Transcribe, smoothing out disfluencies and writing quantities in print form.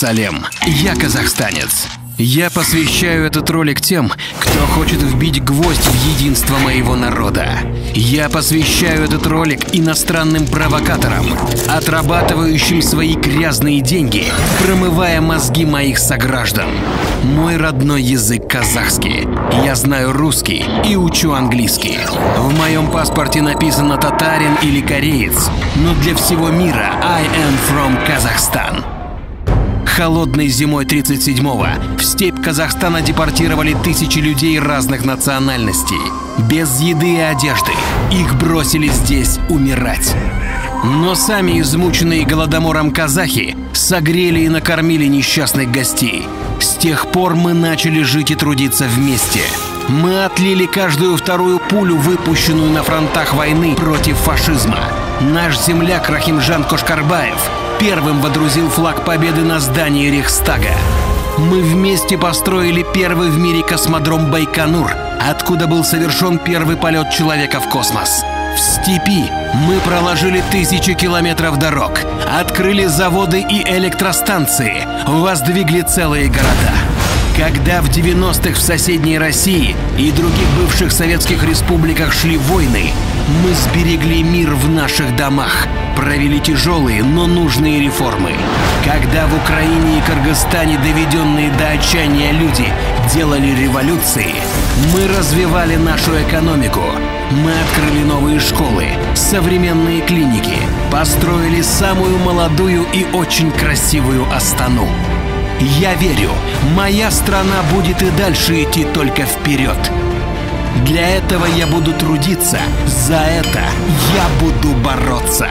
Салем. Я казахстанец. Я посвящаю этот ролик тем, кто хочет вбить гвоздь в единство моего народа. Я посвящаю этот ролик иностранным провокаторам, отрабатывающим свои грязные деньги, промывая мозги моих сограждан. Мой родной язык казахский. Я знаю русский и учу английский. В моем паспорте написано татарин или кореец, но для всего мира I am from Kazakhstan. Холодной зимой 37-го в степь Казахстана депортировали тысячи людей разных национальностей. Без еды и одежды. Их бросили здесь умирать. Но сами измученные голодомором казахи согрели и накормили несчастных гостей. С тех пор мы начали жить и трудиться вместе. Мы отлили каждую вторую пулю, выпущенную на фронтах войны против фашизма. Наш земляк Рахимжан Кошкарбаев первым водрузил флаг победы на здании Рейхстага. Мы вместе построили первый в мире космодром Байконур, откуда был совершен первый полет человека в космос. В степи мы проложили тысячи километров дорог, открыли заводы и электростанции, воздвигли целые города. Когда в 90-х в соседней России и других бывших советских республиках шли войны, мы сберегли мир в наших домах, провели тяжелые, но нужные реформы. Когда в Украине и Кыргызстане доведенные до отчаяния люди делали революции, мы развивали нашу экономику. Мы открыли новые школы, современные клиники, построили самую молодую и очень красивую Астану. Я верю, моя страна будет и дальше идти только вперед. Для этого я буду трудиться, за это я буду бороться.